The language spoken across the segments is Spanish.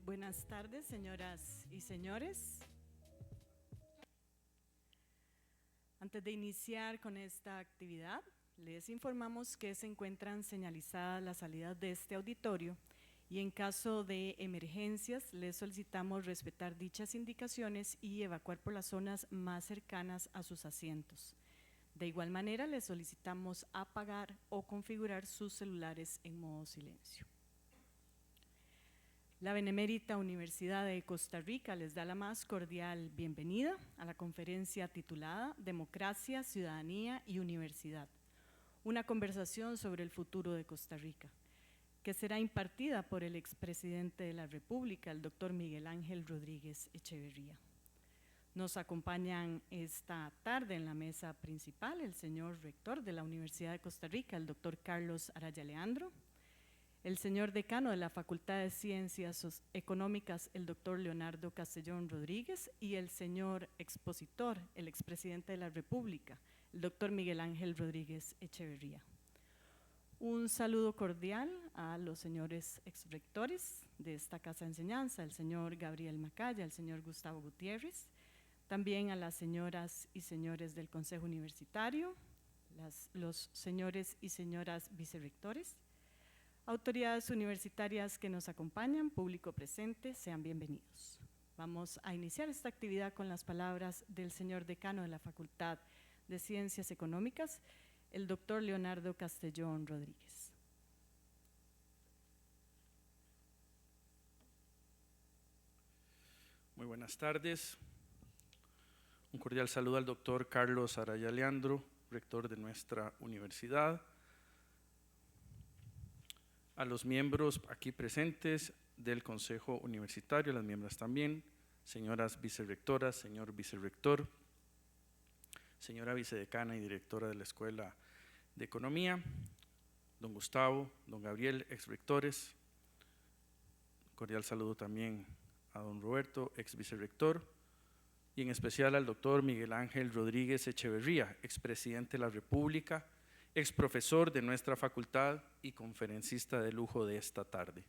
Buenas tardes, señoras y señores. Antes de iniciar con esta actividad, les informamos que se encuentran señalizadas las salidas de este auditorio y en caso de emergencias les solicitamos respetar dichas indicaciones y evacuar por las zonas más cercanas a sus asientos. De igual manera, les solicitamos apagar o configurar sus celulares en modo silencio. La Benemérita Universidad de Costa Rica les da la más cordial bienvenida a la conferencia titulada Democracia, Ciudadanía y Universidad, una conversación sobre el futuro de Costa Rica, que será impartida por el expresidente de la República, el doctor Miguel Ángel Rodríguez Echeverría. Nos acompañan esta tarde en la mesa principal el señor rector de la Universidad de Costa Rica, el doctor Carlos Araya Leandro, el señor decano de la Facultad de Ciencias Económicas, el doctor Leonardo Castellón Rodríguez, y el señor expositor, el expresidente de la República, el doctor Miguel Ángel Rodríguez Echeverría. Un saludo cordial a los señores exrectores de esta Casa de Enseñanza, el señor Gabriel Macaya, el señor Gustavo Gutiérrez, también a las señoras y señores del Consejo Universitario, los señores y señoras vicerrectores, autoridades universitarias que nos acompañan, público presente, sean bienvenidos. Vamos a iniciar esta actividad con las palabras del señor decano de la Facultad de Ciencias Económicas, el doctor Leonardo Castellón Rodríguez. Muy buenas tardes. Un cordial saludo al doctor Carlos Araya Leandro, rector de nuestra universidad, a los miembros aquí presentes del Consejo Universitario, las miembros también, señoras vicerrectoras, señor vicerrector, señora vicedecana y directora de la Escuela de Economía, don Gustavo, don Gabriel, exrectores. Cordial saludo también a don Roberto, ex vicerrector, y en especial al doctor Miguel Ángel Rodríguez Echeverría, expresidente de la República, ex profesor de nuestra facultad y conferencista de lujo de esta tarde.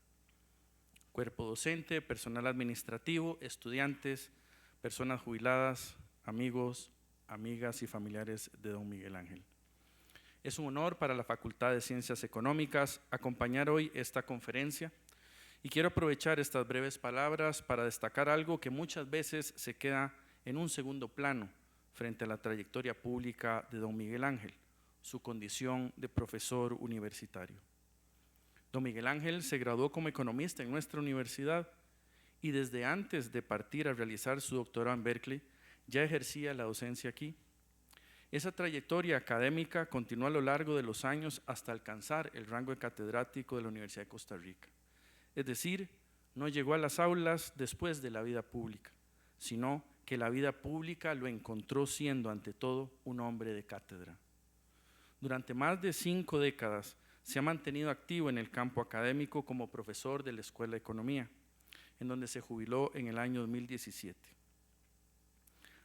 Cuerpo docente, personal administrativo, estudiantes, personas jubiladas, amigos, amigas y familiares de don Miguel Ángel. Es un honor para la Facultad de Ciencias Económicas acompañar hoy esta conferencia y quiero aprovechar estas breves palabras para destacar algo que muchas veces se queda en un segundo plano frente a la trayectoria pública de don Miguel Ángel, su condición de profesor universitario. Don Miguel Ángel se graduó como economista en nuestra universidad y desde antes de partir a realizar su doctorado en Berkeley ya ejercía la docencia aquí. Esa trayectoria académica continuó a lo largo de los años hasta alcanzar el rango de catedrático de la Universidad de Costa Rica. Es decir, no llegó a las aulas después de la vida pública, sino que la vida pública lo encontró siendo ante todo un hombre de cátedra. Durante más de 5 décadas se ha mantenido activo en el campo académico como profesor de la Escuela de Economía, en donde se jubiló en el año 2017.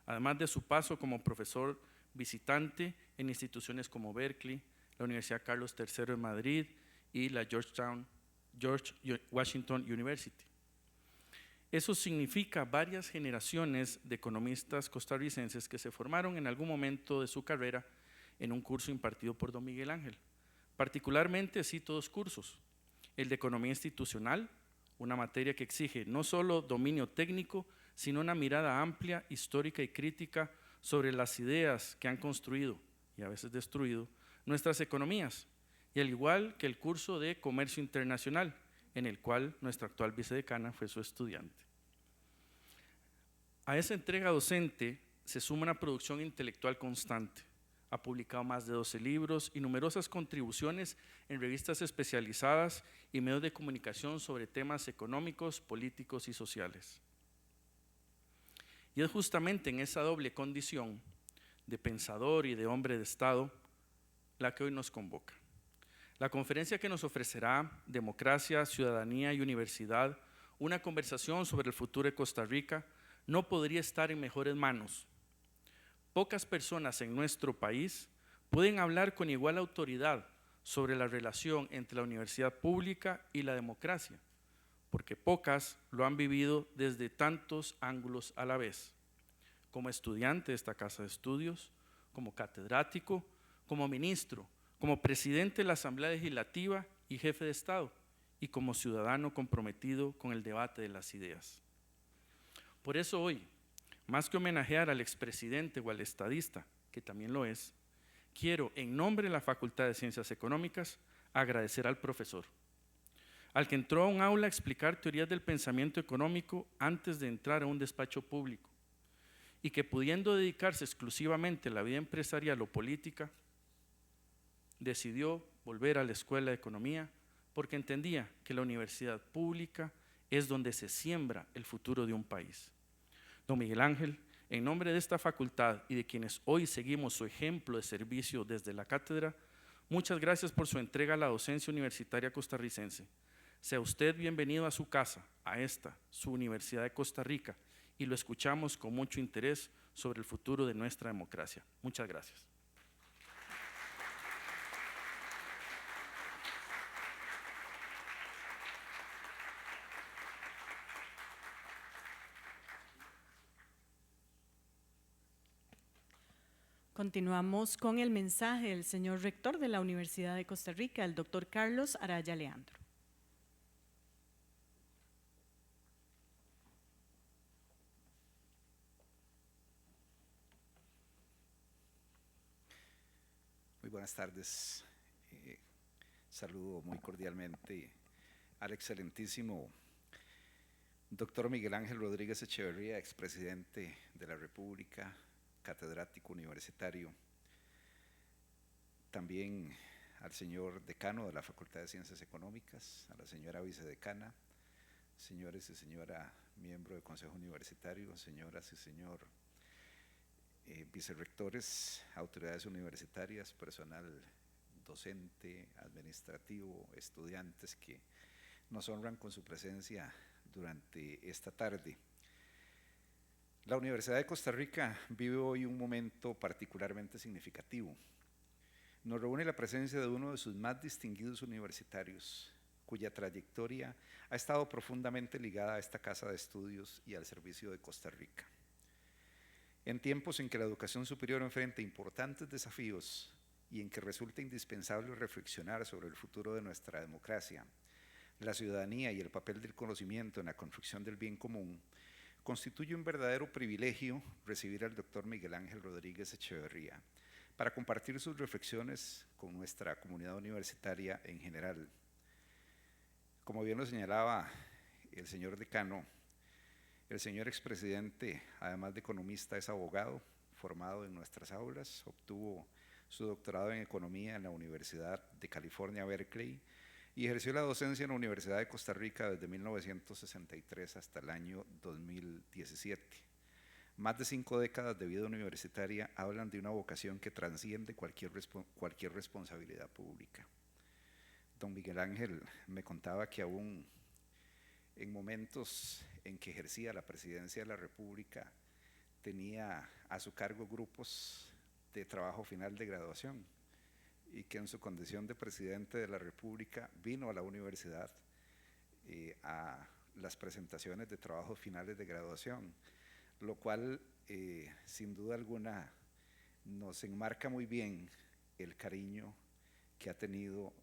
Además de su paso como profesor visitante en instituciones como Berkeley, la Universidad Carlos III de Madrid y la George Washington University. Eso significa varias generaciones de economistas costarricenses que se formaron en algún momento de su carrera en un curso impartido por don Miguel Ángel. Particularmente cito 2 cursos, el de Economía Institucional, una materia que exige no solo dominio técnico, sino una mirada amplia, histórica y crítica sobre las ideas que han construido y a veces destruido nuestras economías, y al igual que el curso de Comercio Internacional, en el cual nuestra actual vicedecana fue su estudiante. A esa entrega docente se suma una producción intelectual constante. Ha publicado más de 12 libros y numerosas contribuciones en revistas especializadas y medios de comunicación sobre temas económicos, políticos y sociales. Y es justamente en esa doble condición de pensador y de hombre de Estado la que hoy nos convoca. La conferencia que nos ofrecerá Democracia, Ciudadanía y Universidad, una conversación sobre el futuro de Costa Rica, no podría estar en mejores manos. Pocas personas en nuestro país pueden hablar con igual autoridad sobre la relación entre la universidad pública y la democracia, porque pocas lo han vivido desde tantos ángulos a la vez, como estudiante de esta casa de estudios, como catedrático, como ministro, como presidente de la Asamblea Legislativa y jefe de Estado, y como ciudadano comprometido con el debate de las ideas. Por eso hoy, más que homenajear al expresidente o al estadista, que también lo es, quiero, en nombre de la Facultad de Ciencias Económicas, agradecer al profesor, al que entró a un aula a explicar teorías del pensamiento económico antes de entrar a un despacho público, y que pudiendo dedicarse exclusivamente a la vida empresarial o política, decidió volver a la Escuela de Economía porque entendía que la universidad pública es donde se siembra el futuro de un país. Don Miguel Ángel, en nombre de esta facultad y de quienes hoy seguimos su ejemplo de servicio desde la cátedra, muchas gracias por su entrega a la docencia universitaria costarricense. Sea usted bienvenido a su casa, a esta, su Universidad de Costa Rica, y lo escuchamos con mucho interés sobre el futuro de nuestra democracia. Muchas gracias. Continuamos con el mensaje del señor rector de la Universidad de Costa Rica, el doctor Carlos Araya Leandro. Muy buenas tardes. Saludo muy cordialmente al excelentísimo doctor Miguel Ángel Rodríguez Echeverría, expresidente de la República, catedrático universitario. También al señor decano de la Facultad de Ciencias Económicas, a la señora vicedecana, señores y señora miembro del Consejo Universitario, señoras y señor vicerrectores, autoridades universitarias, personal docente, administrativo, estudiantes que nos honran con su presencia durante esta tarde. La Universidad de Costa Rica vive hoy un momento particularmente significativo. Nos reúne la presencia de uno de sus más distinguidos universitarios, cuya trayectoria ha estado profundamente ligada a esta casa de estudios y al servicio de Costa Rica. En tiempos en que la educación superior enfrenta importantes desafíos y en que resulta indispensable reflexionar sobre el futuro de nuestra democracia, la ciudadanía y el papel del conocimiento en la construcción del bien común, constituye un verdadero privilegio recibir al doctor Miguel Ángel Rodríguez Echeverría para compartir sus reflexiones con nuestra comunidad universitaria en general. Como bien lo señalaba el señor decano, el señor expresidente, además de economista, es abogado, formado en nuestras aulas, obtuvo su doctorado en Economía en la Universidad de California, Berkeley, y ejerció la docencia en la Universidad de Costa Rica desde 1963 hasta el año 2017. Más de 5 décadas de vida universitaria hablan de una vocación que trasciende cualquier responsabilidad pública. Don Miguel Ángel me contaba que aún en momentos en que ejercía la presidencia de la República tenía a su cargo grupos de trabajo final de graduación y que en su condición de presidente de la República vino a la universidad a las presentaciones de trabajos finales de graduación, lo cual sin duda alguna nos enmarca muy bien el cariño que ha tenido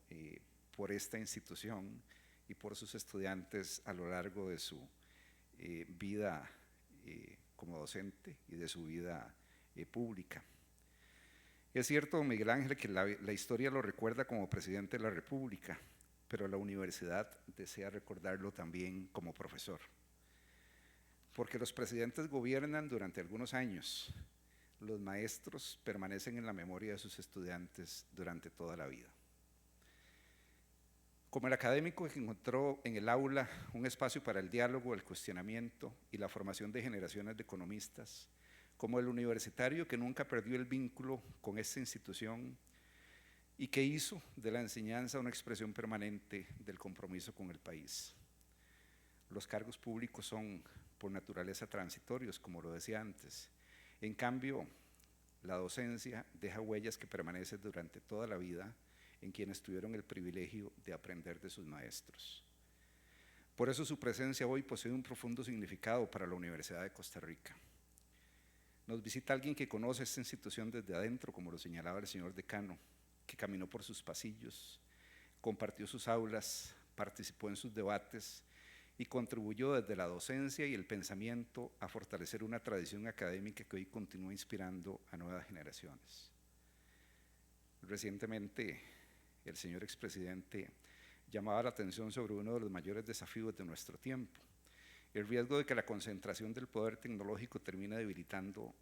por esta institución y por sus estudiantes a lo largo de su vida como docente y de su vida pública. Es cierto, don Miguel Ángel, que la historia lo recuerda como presidente de la República, pero la universidad desea recordarlo también como profesor. Porque los presidentes gobiernan durante algunos años, los maestros permanecen en la memoria de sus estudiantes durante toda la vida. Como el académico que encontró en el aula un espacio para el diálogo, el cuestionamiento y la formación de generaciones de economistas, como el universitario que nunca perdió el vínculo con esta institución y que hizo de la enseñanza una expresión permanente del compromiso con el país. Los cargos públicos son por naturaleza transitorios, como lo decía antes. En cambio, la docencia deja huellas que permanecen durante toda la vida en quienes tuvieron el privilegio de aprender de sus maestros. Por eso su presencia hoy posee un profundo significado para la Universidad de Costa Rica. Nos visita alguien que conoce esta institución desde adentro, como lo señalaba el señor decano, que caminó por sus pasillos, compartió sus aulas, participó en sus debates y contribuyó desde la docencia y el pensamiento a fortalecer una tradición académica que hoy continúa inspirando a nuevas generaciones. Recientemente, el señor expresidente llamaba la atención sobre uno de los mayores desafíos de nuestro tiempo, el riesgo de que la concentración del poder tecnológico termine debilitando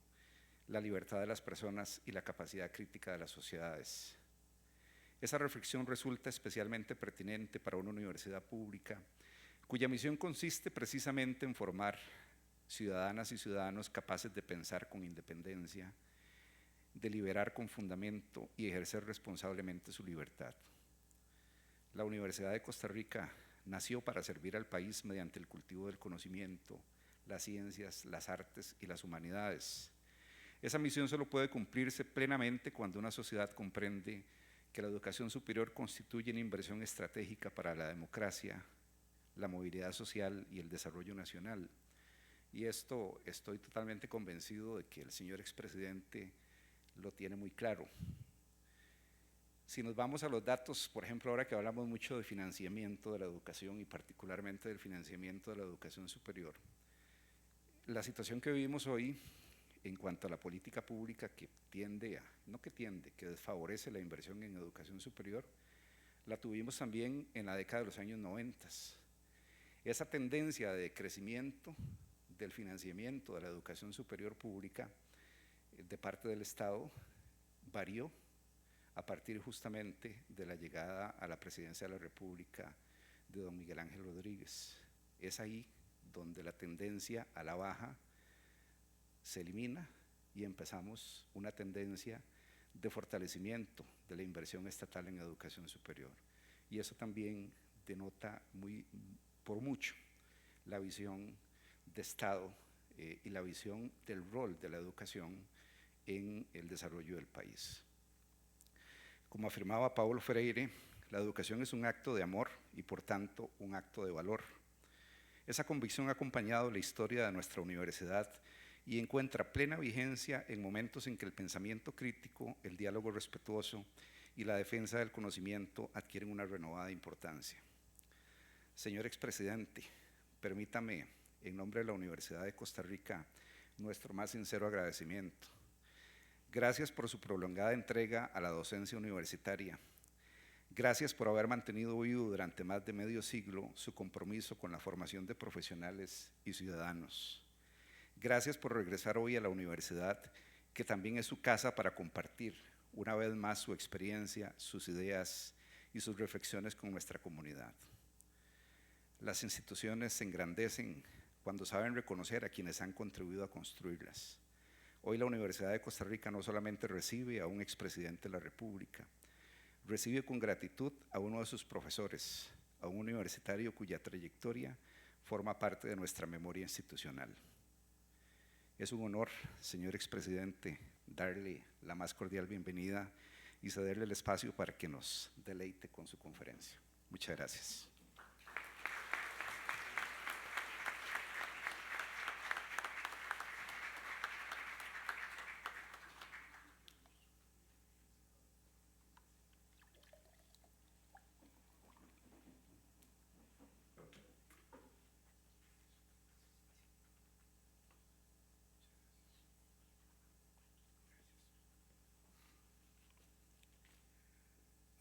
la libertad de las personas y la capacidad crítica de las sociedades. Esa reflexión resulta especialmente pertinente para una universidad pública cuya misión consiste precisamente en formar ciudadanas y ciudadanos capaces de pensar con independencia, deliberar con fundamento y ejercer responsablemente su libertad. La Universidad de Costa Rica nació para servir al país mediante el cultivo del conocimiento, las ciencias, las artes y las humanidades. Esa misión solo puede cumplirse plenamente cuando una sociedad comprende que la educación superior constituye una inversión estratégica para la democracia, la movilidad social y el desarrollo nacional. Y esto estoy totalmente convencido de que el señor expresidente lo tiene muy claro. Si nos vamos a los datos, por ejemplo, ahora que hablamos mucho de financiamiento de la educación y particularmente del financiamiento de la educación superior, la situación que vivimos hoy en cuanto a la política pública que que desfavorece la inversión en educación superior, la tuvimos también en la década de los años 90. Esa tendencia de crecimiento del financiamiento de la educación superior pública de parte del Estado varió a partir justamente de la llegada a la presidencia de la República de don Miguel Ángel Rodríguez. Es ahí donde la tendencia a la baja se elimina y empezamos una tendencia de fortalecimiento de la inversión estatal en educación superior. Y eso también denota por mucho la visión de Estado y la visión del rol de la educación en el desarrollo del país. Como afirmaba Paulo Freire, la educación es un acto de amor y por tanto un acto de valor. Esa convicción ha acompañado la historia de nuestra universidad y encuentra plena vigencia en momentos en que el pensamiento crítico, el diálogo respetuoso y la defensa del conocimiento adquieren una renovada importancia. Señor expresidente, permítame, en nombre de la Universidad de Costa Rica, nuestro más sincero agradecimiento. Gracias por su prolongada entrega a la docencia universitaria. Gracias por haber mantenido vivo durante más de medio siglo su compromiso con la formación de profesionales y ciudadanos. Gracias por regresar hoy a la universidad, que también es su casa para compartir una vez más su experiencia, sus ideas y sus reflexiones con nuestra comunidad. Las instituciones se engrandecen cuando saben reconocer a quienes han contribuido a construirlas. Hoy la Universidad de Costa Rica no solamente recibe a un expresidente de la República, recibe con gratitud a uno de sus profesores, a un universitario cuya trayectoria forma parte de nuestra memoria institucional. Es un honor, señor expresidente, darle la más cordial bienvenida y cederle el espacio para que nos deleite con su conferencia. Muchas gracias.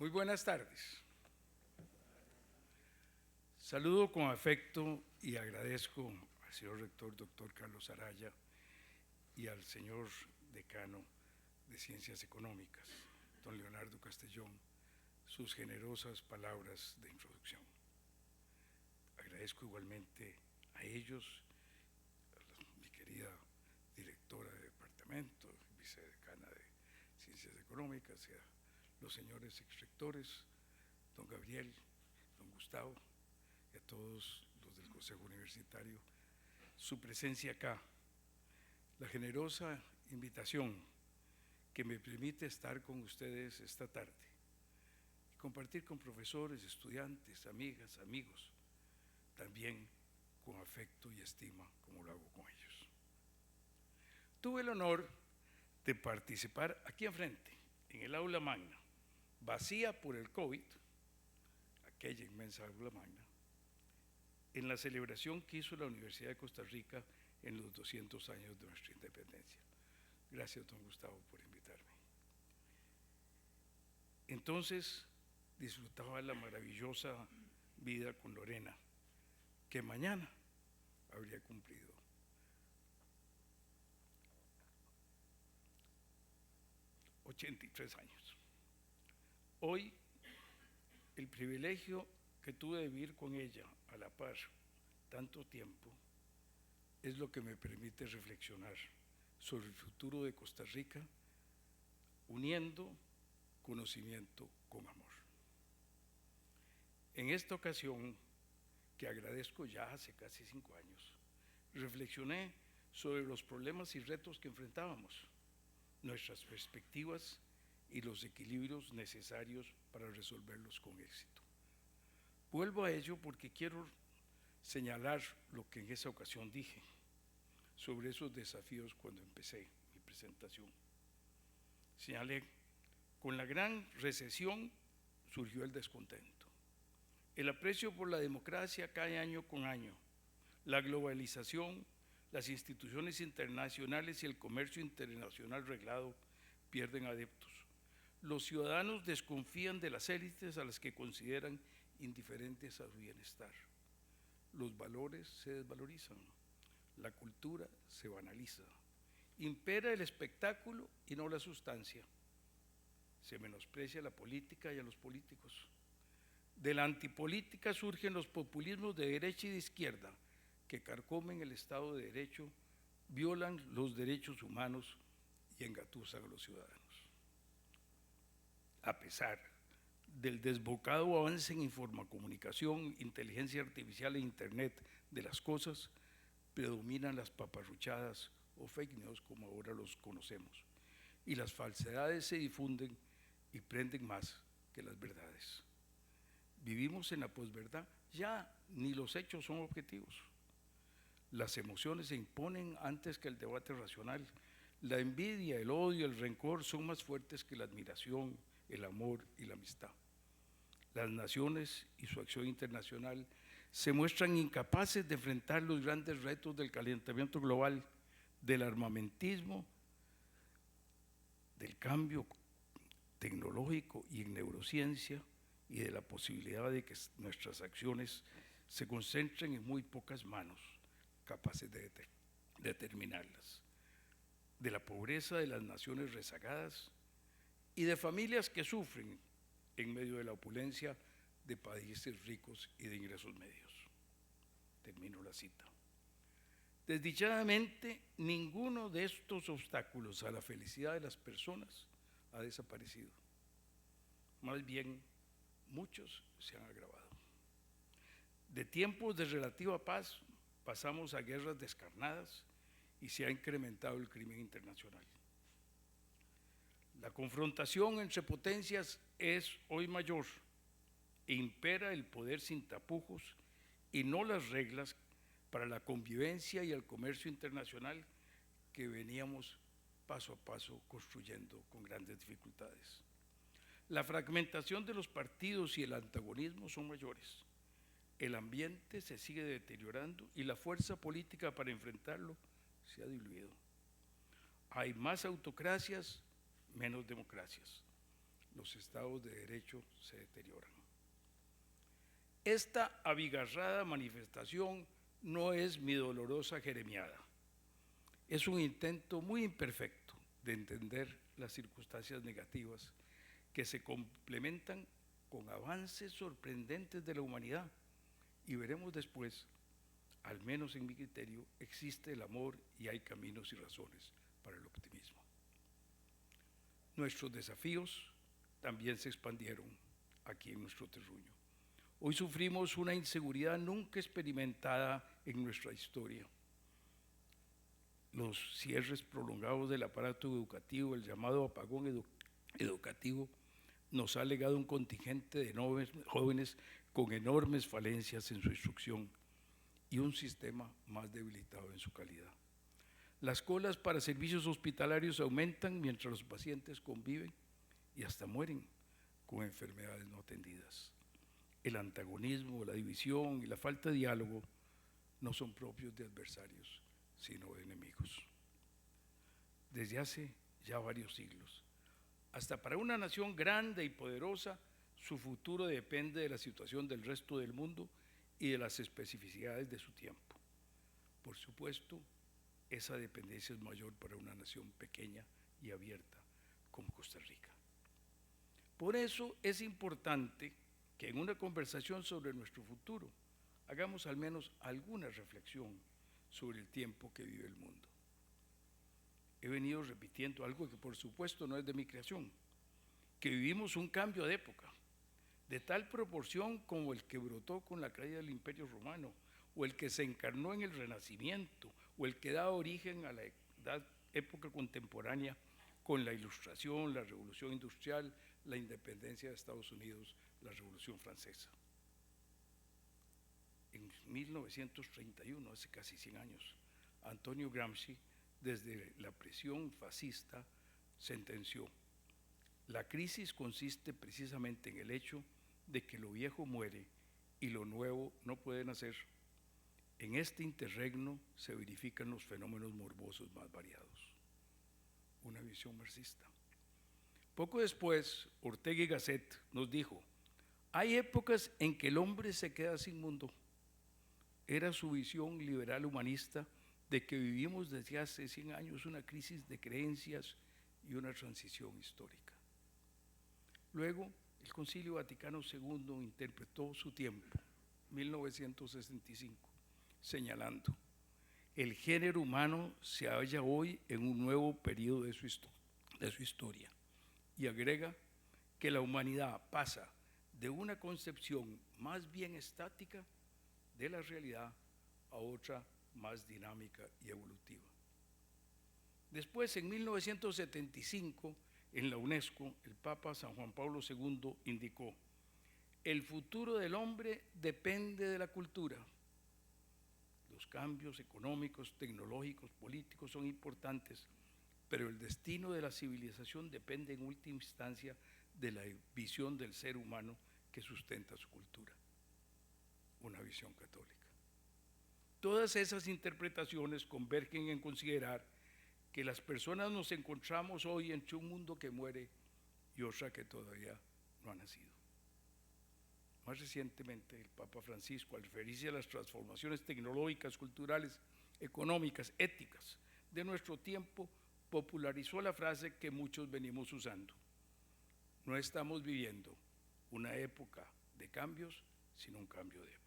Muy buenas tardes. Saludo con afecto y agradezco al señor rector, doctor Carlos Araya, y al señor decano de Ciencias Económicas, don Leonardo Castellón, sus generosas palabras de introducción. Agradezco igualmente a ellos, a mi querida directora de departamento, vicedecana de Ciencias Económicas, y a los señores exrectores, don Gabriel, don Gustavo, y a todos los del Consejo Universitario, su presencia acá, la generosa invitación que me permite estar con ustedes esta tarde y compartir con profesores, estudiantes, amigas, amigos, también con afecto y estima como lo hago con ellos. Tuve el honor de participar aquí enfrente, en el aula magna, vacía por el COVID, aquella inmensa aula magna, en la celebración que hizo la Universidad de Costa Rica en los 200 años de nuestra independencia. Gracias, don Gustavo, por invitarme. Entonces, disfrutaba la maravillosa vida con Lorena, que mañana habría cumplido 83 años. Hoy, el privilegio que tuve de vivir con ella a la par tanto tiempo es lo que me permite reflexionar sobre el futuro de Costa Rica, uniendo conocimiento con amor. En esta ocasión, que agradezco ya hace casi 5 años, reflexioné sobre los problemas y retos que enfrentábamos, nuestras perspectivas y los equilibrios necesarios para resolverlos con éxito. Vuelvo a ello porque quiero señalar lo que en esa ocasión dije sobre esos desafíos cuando empecé mi presentación. Señalé, con la gran recesión surgió el descontento. El aprecio por la democracia cae año con año. La globalización, las instituciones internacionales y el comercio internacional reglado pierden adeptos. Los ciudadanos desconfían de las élites a las que consideran indiferentes a su bienestar. Los valores se desvalorizan, la cultura se banaliza. Impera el espectáculo y no la sustancia. Se menosprecia la política y a los políticos. De la antipolítica surgen los populismos de derecha y de izquierda que carcomen el Estado de Derecho, violan los derechos humanos y engatusan a los ciudadanos. A pesar del desbocado avance en informacomunicación, inteligencia artificial e Internet de las cosas, predominan las paparruchadas o fake news como ahora los conocemos, y las falsedades se difunden y prenden más que las verdades. Vivimos en la posverdad, ya ni los hechos son objetivos. Las emociones se imponen antes que el debate racional. La envidia, el odio, el rencor son más fuertes que la admiración, el amor y la amistad. Las naciones y su acción internacional se muestran incapaces de enfrentar los grandes retos del calentamiento global, del armamentismo, del cambio tecnológico y en neurociencia, y de la posibilidad de que nuestras acciones se concentren en muy pocas manos capaces de determinarlas, de la pobreza de las naciones rezagadas y de familias que sufren en medio de la opulencia de países ricos y de ingresos medios. Termino la cita. Desdichadamente, ninguno de estos obstáculos a la felicidad de las personas ha desaparecido. Más bien, muchos se han agravado. De tiempos de relativa paz pasamos a guerras descarnadas y se ha incrementado el crimen internacional. La confrontación entre potencias es hoy mayor e impera el poder sin tapujos y no las reglas para la convivencia y el comercio internacional que veníamos paso a paso construyendo con grandes dificultades. La fragmentación de los partidos y el antagonismo son mayores. El ambiente se sigue deteriorando y la fuerza política para enfrentarlo se ha diluido. Hay más autocracias, menos democracias. Los estados de derecho se deterioran. Esta abigarrada manifestación no es mi dolorosa jeremiada. Es un intento muy imperfecto de entender las circunstancias negativas que se complementan con avances sorprendentes de la humanidad. Y veremos después, al menos en mi criterio, existe el amor y hay caminos y razones para el optimismo. Nuestros desafíos también se expandieron aquí en nuestro terruño. Hoy sufrimos una inseguridad nunca experimentada en nuestra historia. Los cierres prolongados del aparato educativo, el llamado apagón educativo, nos ha legado un contingente de jóvenes con enormes falencias en su instrucción y un sistema más debilitado en su calidad. Las colas para servicios hospitalarios aumentan mientras los pacientes conviven y hasta mueren con enfermedades no atendidas. El antagonismo, la división y la falta de diálogo no son propios de adversarios, sino de enemigos. Desde hace ya varios siglos, hasta para una nación grande y poderosa, su futuro depende de la situación del resto del mundo y de las especificidades de su tiempo. Por supuesto, esa dependencia es mayor para una nación pequeña y abierta como Costa Rica. Por eso es importante que en una conversación sobre nuestro futuro hagamos al menos alguna reflexión sobre el tiempo que vive el mundo. He venido repitiendo algo que por supuesto no es de mi creación, que vivimos un cambio de época, de tal proporción como el que brotó con la caída del Imperio Romano, o el que se encarnó en el Renacimiento, o el que da origen a la época contemporánea con la Ilustración, la Revolución Industrial, la independencia de Estados Unidos, la Revolución Francesa. En 1931, hace casi 100 años, Antonio Gramsci, desde la presión fascista, sentenció: la crisis consiste precisamente en el hecho de que lo viejo muere y lo nuevo no puede nacer. En este interregno se verifican los fenómenos morbosos más variados. Una visión marxista. Poco después, Ortega y Gasset nos dijo: hay épocas en que el hombre se queda sin mundo. Era su visión liberal humanista de que vivimos desde hace 100 años una crisis de creencias y una transición histórica. Luego, el Concilio Vaticano II interpretó su tiempo, 1965, señalando: el género humano se halla hoy en un nuevo periodo de su historia, y agrega que la humanidad pasa de una concepción más bien estática de la realidad a otra más dinámica y evolutiva. Después, en 1975, en la UNESCO, el Papa San Juan Pablo II indicó: el futuro del hombre depende de la cultura. Los cambios económicos, tecnológicos, políticos son importantes, pero el destino de la civilización depende en última instancia de la visión del ser humano que sustenta su cultura. Una visión católica. Todas esas interpretaciones convergen en considerar que las personas nos encontramos hoy entre un mundo que muere y otra que todavía no ha nacido. Más recientemente, el Papa Francisco, al referirse a las transformaciones tecnológicas, culturales, económicas, éticas de nuestro tiempo, popularizó la frase que muchos venimos usando: no estamos viviendo una época de cambios, sino un cambio de época.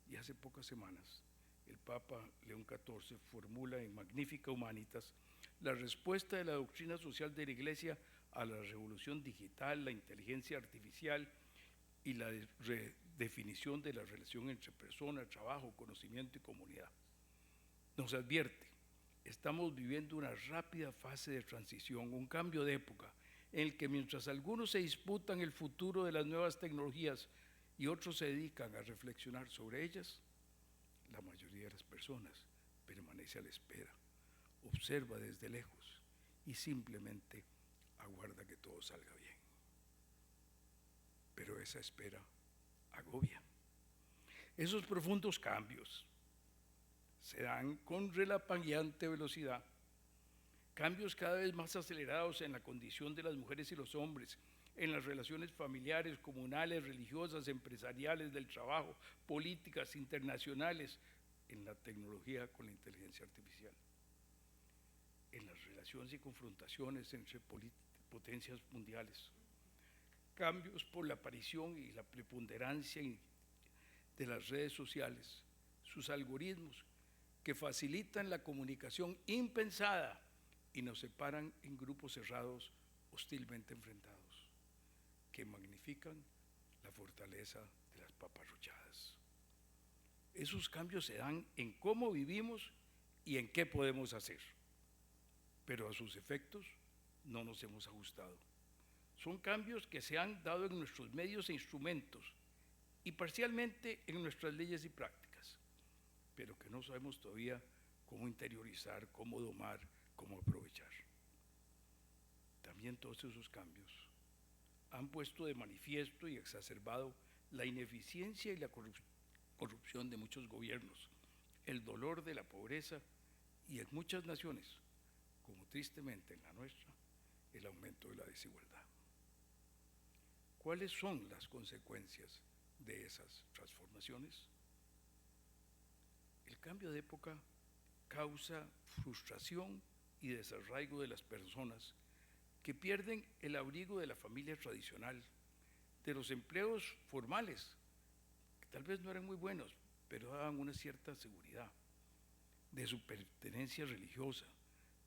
Y hace pocas semanas, el Papa León XIV formula en Magnificat Humanitas la respuesta de la doctrina social de la Iglesia a la revolución digital, la inteligencia artificial y la redefinición de la relación entre persona, trabajo, conocimiento y comunidad. Nos advierte: estamos viviendo una rápida fase de transición, un cambio de época, en el que mientras algunos se disputan el futuro de las nuevas tecnologías y otros se dedican a reflexionar sobre ellas, la mayoría de las personas permanece a la espera, observa desde lejos y simplemente aguarda que todo salga bien. Pero esa espera agobia. Esos profundos cambios se dan con relampagueante velocidad, cambios cada vez más acelerados en la condición de las mujeres y los hombres, en las relaciones familiares, comunales, religiosas, empresariales, del trabajo, políticas, internacionales, en la tecnología con la inteligencia artificial, en las relaciones y confrontaciones entre potencias mundiales, cambios por la aparición y la preponderancia de las redes sociales, sus algoritmos que facilitan la comunicación impensada y nos separan en grupos cerrados hostilmente enfrentados, que magnifican la fortaleza de las paparruchadas. Esos cambios se dan en cómo vivimos y en qué podemos hacer, pero a sus efectos no nos hemos ajustado. Son cambios que se han dado en nuestros medios e instrumentos y parcialmente en nuestras leyes y prácticas. pero que no sabemos todavía cómo interiorizar, cómo domar, cómo aprovechar. También todos esos cambios han puesto de manifiesto y exacerbado la ineficiencia y la corrupción de muchos gobiernos, el dolor de la pobreza y en muchas naciones, como tristemente en la nuestra, el aumento de la desigualdad. ¿Cuáles son las consecuencias de esas transformaciones? El cambio de época causa frustración y desarraigo de las personas que pierden el abrigo de la familia tradicional, de los empleos formales, que tal vez no eran muy buenos, pero daban una cierta seguridad, de su pertenencia religiosa,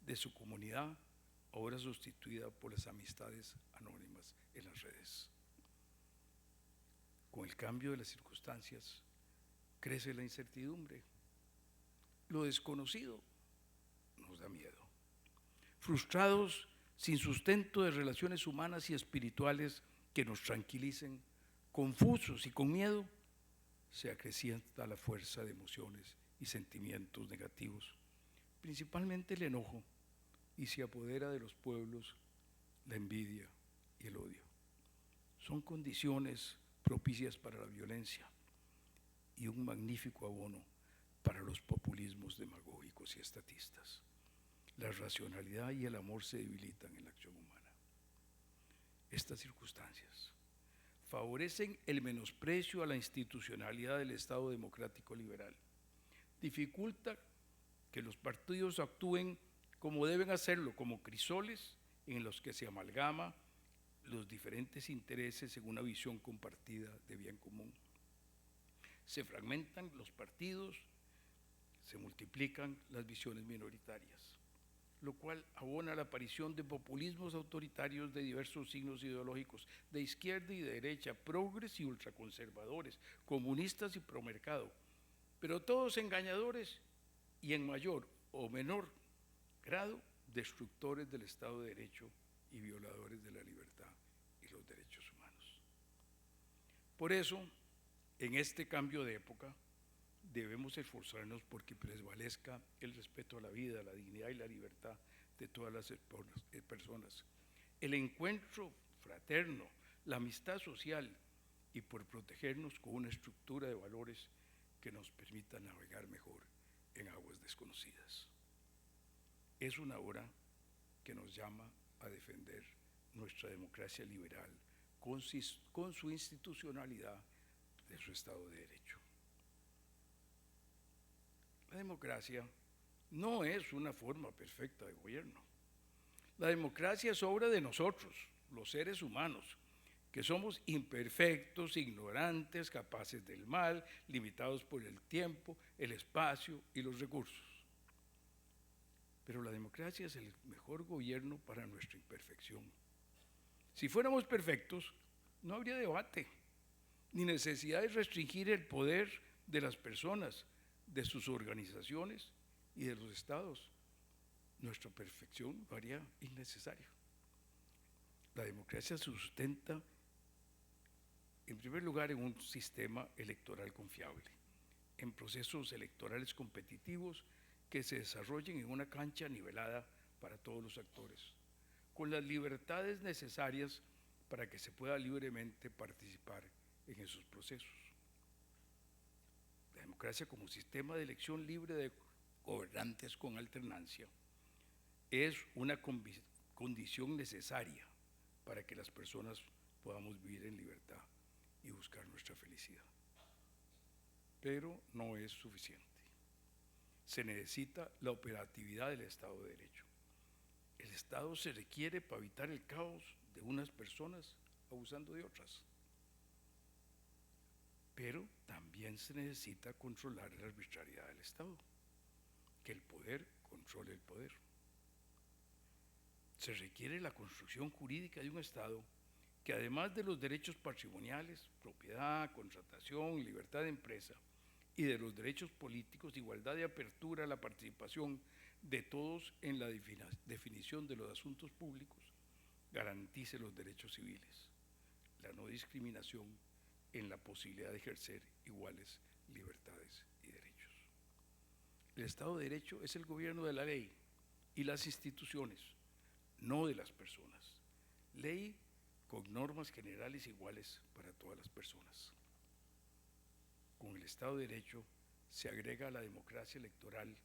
de su comunidad, ahora sustituida por las amistades anónimas en las redes. Con el cambio de las circunstancias, crece la incertidumbre. Lo desconocido nos da miedo. Frustrados, sin sustento de relaciones humanas y espirituales que nos tranquilicen, confusos y con miedo, se acrecienta la fuerza de emociones y sentimientos negativos, principalmente el enojo, y se apodera de los pueblos la envidia y el odio. Son condiciones propicias para la violencia y un magnífico abono para los populismos demagógicos y estatistas. La racionalidad y el amor se debilitan en la acción humana. Estas circunstancias favorecen el menosprecio a la institucionalidad del Estado democrático liberal, dificulta que los partidos actúen como deben hacerlo, como crisoles en los que se amalgama los diferentes intereses en una visión compartida de bien común. Se fragmentan los partidos, se multiplican las visiones minoritarias, lo cual abona la aparición de populismos autoritarios de diversos signos ideológicos, de izquierda y de derecha, progres y ultraconservadores, comunistas y promercado, pero todos engañadores y en mayor o menor grado destructores del Estado de Derecho y violadores de la libertad y los derechos humanos. Por eso, en este cambio de época, debemos esforzarnos porque prevalezca el respeto a la vida, la dignidad y la libertad de todas las personas, el encuentro fraterno, la amistad social y por protegernos con una estructura de valores que nos permita navegar mejor en aguas desconocidas. Es una hora que nos llama a defender nuestra democracia liberal con su institucionalidad de su Estado de Derecho. La democracia no es una forma perfecta de gobierno. La democracia es obra de nosotros, los seres humanos, que somos imperfectos, ignorantes, capaces del mal, limitados por el tiempo, el espacio y los recursos. Pero la democracia es el mejor gobierno para nuestra imperfección. Si fuéramos perfectos, no habría debate, ni necesidad de restringir el poder de las personas, de sus organizaciones y de los estados. Nuestra perfección lo haría innecesario. La democracia se sustenta, en primer lugar, en un sistema electoral confiable, en procesos electorales competitivos que se desarrollen en una cancha nivelada para todos los actores, con las libertades necesarias para que se pueda libremente participar en esos procesos. La democracia como sistema de elección libre de gobernantes con alternancia es una condición necesaria para que las personas podamos vivir en libertad y buscar nuestra felicidad. Pero no es suficiente. Se necesita la operatividad del Estado de Derecho. El Estado se requiere para evitar el caos de unas personas abusando de otras. Pero también se necesita controlar la arbitrariedad del Estado, que el poder controle el poder. Se requiere la construcción jurídica de un Estado que, además de los derechos patrimoniales, propiedad, contratación, libertad de empresa, y de los derechos políticos, igualdad de apertura a la participación de todos en la definición de los asuntos públicos, garantice los derechos civiles, la no discriminación en la posibilidad de ejercer iguales libertades y derechos. El Estado de Derecho es el gobierno de la ley y las instituciones, no de las personas. Ley con normas generales iguales para todas las personas. Con el Estado de Derecho se agrega a la democracia electoral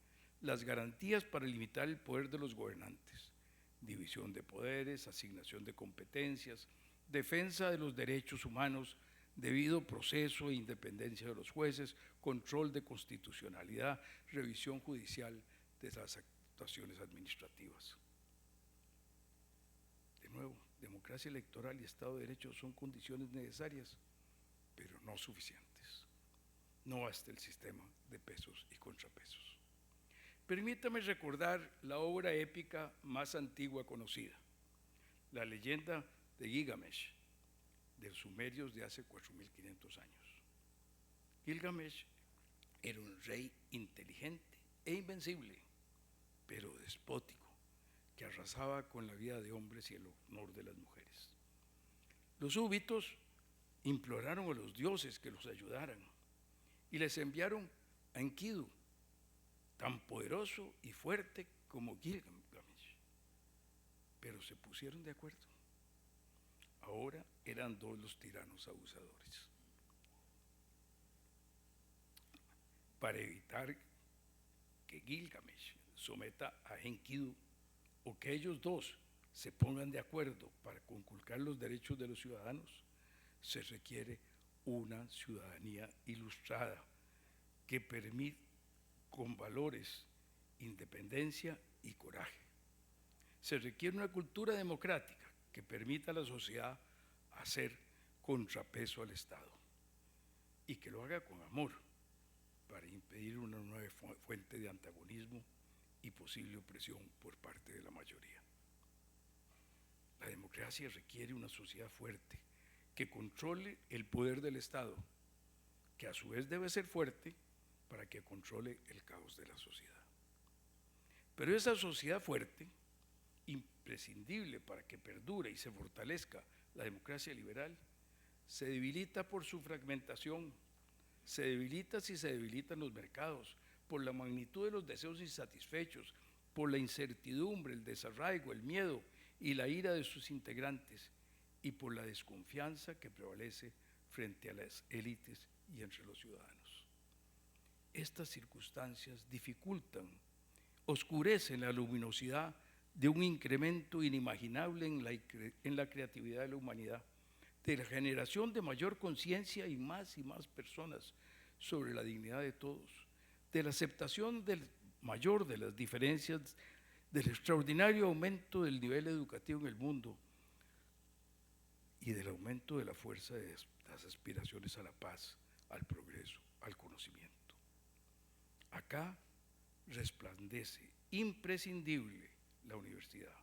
las garantías para limitar el poder de los gobernantes, división de poderes, asignación de competencias, defensa de los derechos humanos, debido proceso e independencia de los jueces, control de constitucionalidad, revisión judicial de las actuaciones administrativas. De nuevo, democracia electoral y Estado de Derecho son condiciones necesarias, pero no suficientes. No basta el sistema de pesos y contrapesos. Permítame recordar la obra épica más antigua conocida, la leyenda de Gilgamesh, de los sumerios de hace 4.500 años. Gilgamesh era un rey inteligente e invencible, pero despótico, que arrasaba con la vida de hombres y el honor de las mujeres. Los súbditos imploraron a los dioses que los ayudaran y les enviaron a Enkidu, tan poderoso y fuerte como Gilgamesh, pero se pusieron de acuerdo. Ahora eran dos los tiranos abusadores. Para evitar que Gilgamesh someta a Enkidu o que ellos dos se pongan de acuerdo para conculcar los derechos de los ciudadanos, se requiere una ciudadanía ilustrada que permita con valores, independencia y coraje. Se requiere una cultura democrática que permita a la sociedad hacer contrapeso al Estado y que lo haga con amor para impedir una nueva fuente de antagonismo y posible opresión por parte de la mayoría. La democracia requiere una sociedad fuerte que controle el poder del Estado, que a su vez debe ser fuerte para que controle el caos de la sociedad. Pero esa sociedad fuerte, imprescindible para que perdure y se fortalezca la democracia liberal, se debilita por su fragmentación, se debilita si se debilitan los mercados, por la magnitud de los deseos insatisfechos, por la incertidumbre, el desarraigo, el miedo y la ira de sus integrantes, y por la desconfianza que prevalece frente a las élites y entre los ciudadanos. Estas circunstancias dificultan, oscurecen la luminosidad de un incremento inimaginable en la creatividad de la humanidad, de la generación de mayor conciencia y más personas sobre la dignidad de todos, de la aceptación mayor de las diferencias, del extraordinario aumento del nivel educativo en el mundo y del aumento de la fuerza de las aspiraciones a la paz, al progreso, al conocimiento. Acá resplandece imprescindible la universidad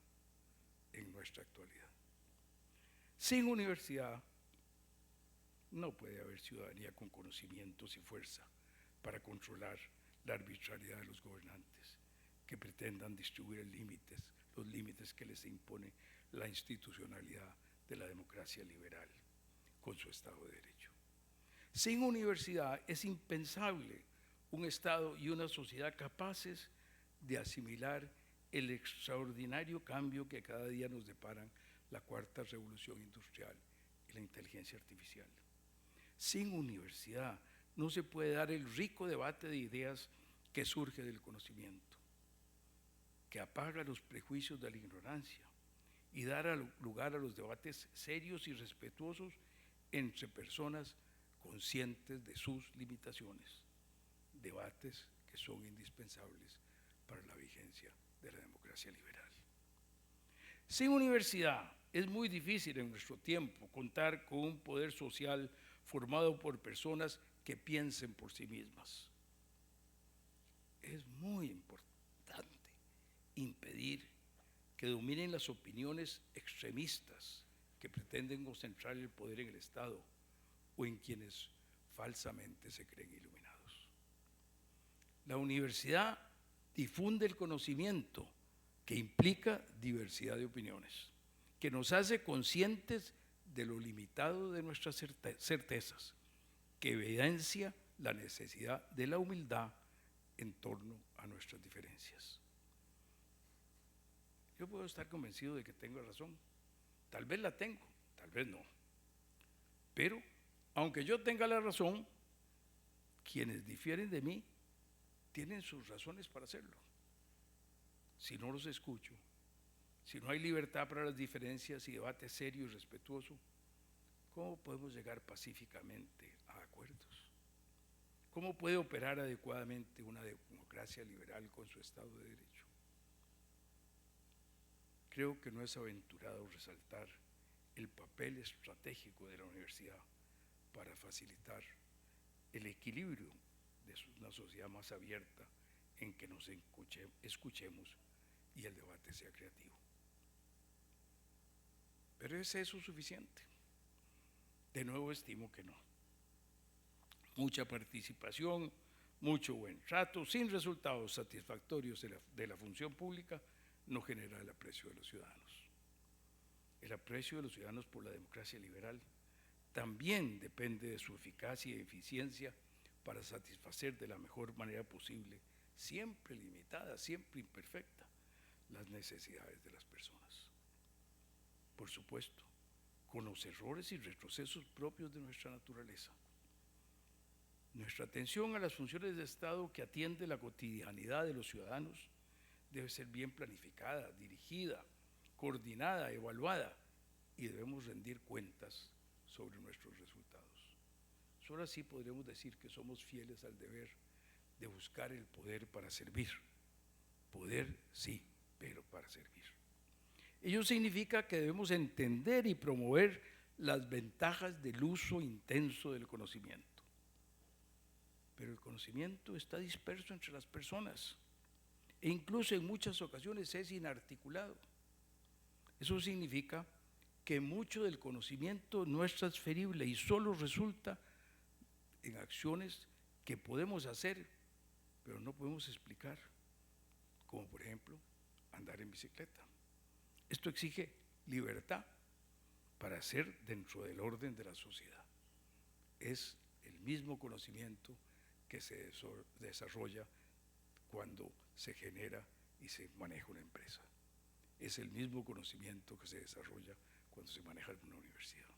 en nuestra actualidad. Sin universidad no puede haber ciudadanía con conocimientos y fuerza para controlar la arbitrariedad de los gobernantes que pretendan distribuir los límites que les impone la institucionalidad de la democracia liberal con su Estado de Derecho. Sin universidad es impensable un Estado y una sociedad capaces de asimilar el extraordinario cambio que cada día nos deparan la cuarta revolución industrial y la inteligencia artificial. Sin universidad no se puede dar el rico debate de ideas que surge del conocimiento, que apaga los prejuicios de la ignorancia y dar lugar a los debates serios y respetuosos entre personas conscientes de sus limitaciones, debates que son indispensables para la vigencia de la democracia liberal. Sin universidad es muy difícil en nuestro tiempo contar con un poder social formado por personas que piensen por sí mismas. Es muy importante impedir que dominen las opiniones extremistas que pretenden concentrar el poder en el Estado o en quienes falsamente se creen iluminados. La universidad difunde el conocimiento que implica diversidad de opiniones, que nos hace conscientes de lo limitado de nuestras certezas, que evidencia la necesidad de la humildad en torno a nuestras diferencias. Yo puedo estar convencido de que tengo razón. Tal vez la tengo, tal vez no. Pero, aunque yo tenga la razón, quienes difieren de mí tienen sus razones para hacerlo. Si no los escucho, si no hay libertad para las diferencias y debate serio y respetuoso, ¿cómo podemos llegar pacíficamente a acuerdos? ¿Cómo puede operar adecuadamente una democracia liberal con su Estado de Derecho? Creo que no es aventurado resaltar el papel estratégico de la universidad para facilitar el equilibrio de una sociedad más abierta en que nos escuchemos y el debate sea creativo. ¿Pero es eso suficiente? De nuevo estimo que no. Mucha participación, mucho buen trato, sin resultados satisfactorios de la función pública, no genera el aprecio de los ciudadanos. El aprecio de los ciudadanos por la democracia liberal también depende de su eficacia y eficiencia para satisfacer de la mejor manera posible, siempre limitada, siempre imperfecta, las necesidades de las personas. Por supuesto, con los errores y retrocesos propios de nuestra naturaleza. Nuestra atención a las funciones de Estado que atiende la cotidianidad de los ciudadanos debe ser bien planificada, dirigida, coordinada, evaluada, y debemos rendir cuentas sobre nuestros resultados. Solo así podremos decir que somos fieles al deber de buscar el poder para servir. Poder sí, pero para servir. Ello significa que debemos entender y promover las ventajas del uso intenso del conocimiento. Pero el conocimiento está disperso entre las personas e incluso en muchas ocasiones es inarticulado. Eso significa que mucho del conocimiento no es transferible y solo resulta en acciones que podemos hacer, pero no podemos explicar, como por ejemplo andar en bicicleta. Esto exige libertad para hacer dentro del orden de la sociedad. Es el mismo conocimiento que se desarrolla cuando se genera y se maneja una empresa. Es el mismo conocimiento que se desarrolla cuando se maneja una universidad.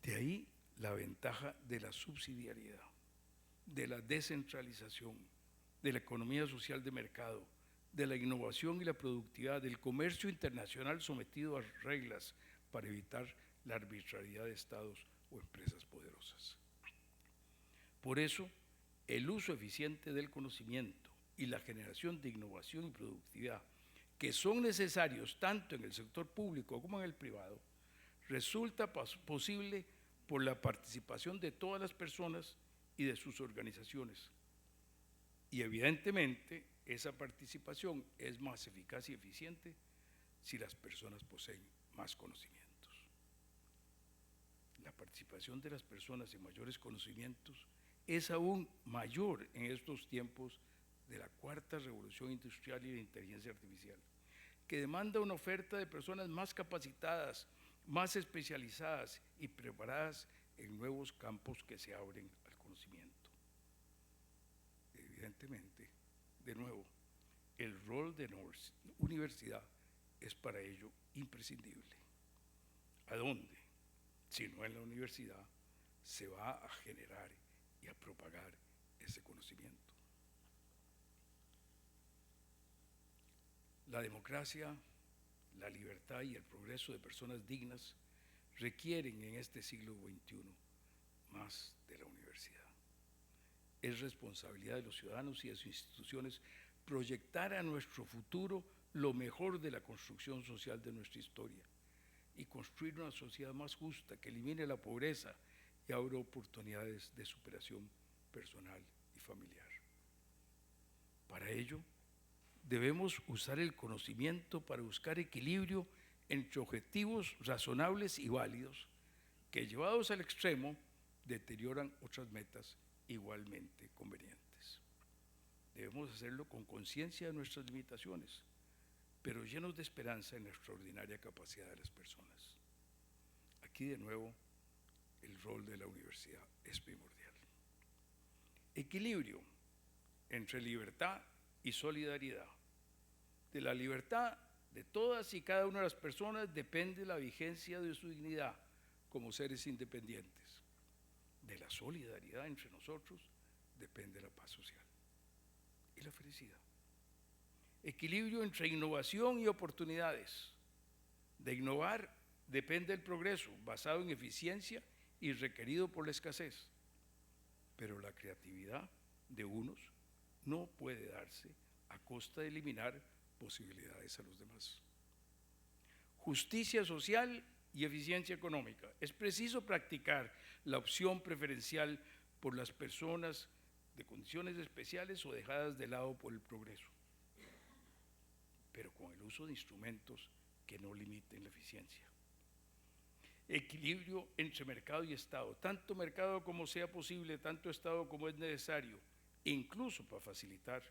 De ahí la ventaja de la subsidiariedad, de la descentralización, de la economía social de mercado, de la innovación y la productividad, del comercio internacional sometido a reglas para evitar la arbitrariedad de estados o empresas poderosas. Por eso, el uso eficiente del conocimiento y la generación de innovación y productividad, que son necesarios tanto en el sector público como en el privado, resulta posible por la participación de todas las personas y de sus organizaciones. Y evidentemente, esa participación es más eficaz y eficiente si las personas poseen más conocimientos. La participación de las personas en mayores conocimientos es aún mayor en estos tiempos de la cuarta revolución industrial y de inteligencia artificial, que demanda una oferta de personas más capacitadas, más especializadas y preparadas en nuevos campos que se abren al conocimiento. Evidentemente, de nuevo, el rol de la universidad es para ello imprescindible. ¿A dónde? Si no en la universidad, se va a generar y a propagar ese conocimiento. La democracia, la libertad y el progreso de personas dignas requieren en este siglo XXI más de la universidad. Es responsabilidad de los ciudadanos y de sus instituciones proyectar a nuestro futuro lo mejor de la construcción social de nuestra historia y construir una sociedad más justa que elimine la pobreza y abra oportunidades de superación personal y familiar. Para ello, debemos usar el conocimiento para buscar equilibrio entre objetivos razonables y válidos que, llevados al extremo, deterioran otras metas igualmente convenientes. Debemos hacerlo con conciencia de nuestras limitaciones, pero llenos de esperanza en la extraordinaria capacidad de las personas. Aquí de nuevo el rol de la universidad es primordial. Equilibrio entre libertad y solidaridad. De la libertad de todas y cada una de las personas depende la vigencia de su dignidad como seres independientes. De la solidaridad entre nosotros depende la paz social y la felicidad. Equilibrio entre innovación y oportunidades. De innovar depende el progreso basado en eficiencia y requerido por la escasez. Pero la creatividad de unos no puede darse a costa de eliminar posibilidades a los demás. Justicia social y eficiencia económica. Es preciso practicar la opción preferencial por las personas de condiciones especiales o dejadas de lado por el progreso, pero con el uso de instrumentos que no limiten la eficiencia. Equilibrio entre mercado y Estado, tanto mercado como sea posible, tanto Estado como es necesario, incluso para facilitar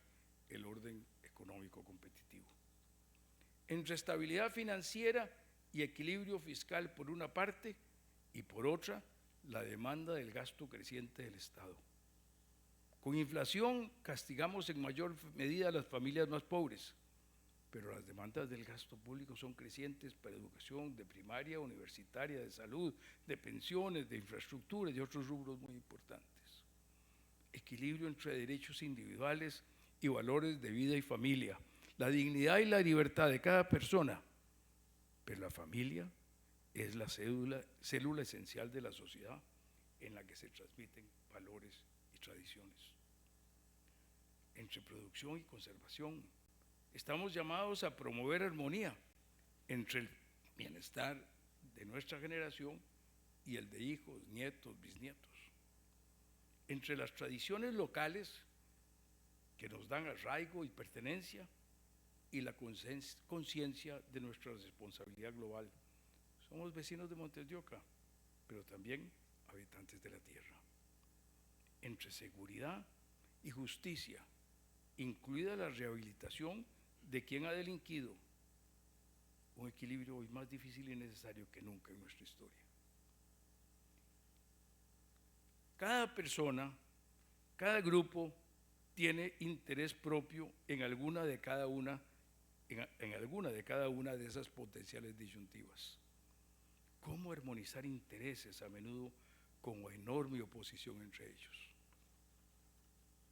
el orden económico competitivo. Entre estabilidad financiera y equilibrio fiscal por una parte y por otra, la demanda del gasto creciente del Estado. Con inflación castigamos en mayor medida a las familias más pobres, pero las demandas del gasto público son crecientes para educación de primaria, universitaria, de salud, de pensiones, de infraestructura y de otros rubros muy importantes. Equilibrio entre derechos individuales y valores de vida y familia, la dignidad y la libertad de cada persona, pero la familia es la célula esencial de la sociedad en la que se transmiten valores y tradiciones. Entre producción y conservación, estamos llamados a promover armonía entre el bienestar de nuestra generación y el de hijos, nietos, bisnietos. Entre las tradiciones locales que nos dan arraigo y pertenencia y la conciencia de nuestra responsabilidad global. Somos vecinos de Montes de Oca, pero también habitantes de la tierra. Entre seguridad y justicia, incluida la rehabilitación de quien ha delinquido, un equilibrio hoy más difícil y necesario que nunca en nuestra historia. Cada persona, cada grupo tiene interés propio en alguna de cada una de esas potenciales disyuntivas. ¿Cómo armonizar intereses a menudo con enorme oposición entre ellos?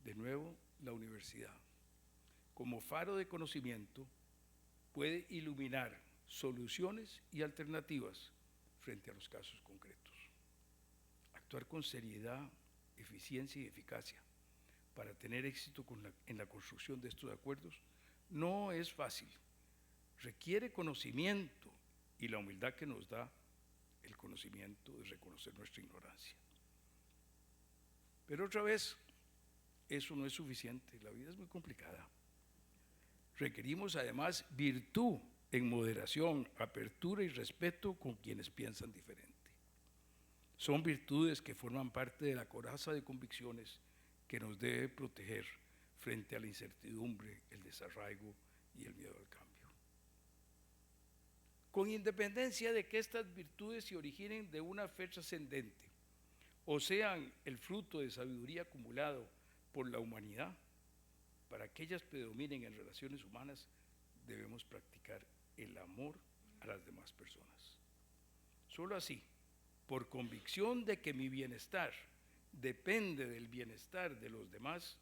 De nuevo, la universidad, como faro de conocimiento, puede iluminar soluciones y alternativas frente a los casos concretos. Actuar con seriedad, eficiencia y eficacia para tener éxito en la construcción de estos acuerdos no es fácil. Requiere conocimiento y la humildad que nos da el conocimiento de reconocer nuestra ignorancia. Pero otra vez, eso no es suficiente, la vida es muy complicada. Requerimos además virtud en moderación, apertura y respeto con quienes piensan diferente. Son virtudes que forman parte de la coraza de convicciones que nos debe proteger frente a la incertidumbre, el desarraigo y el miedo al cambio. Con independencia de que estas virtudes se originen de una fe trascendente o sean el fruto de sabiduría acumulado por la humanidad, para que ellas predominen en relaciones humanas, debemos practicar el amor a las demás personas. Solo así, por convicción de que mi bienestar depende del bienestar de los demás,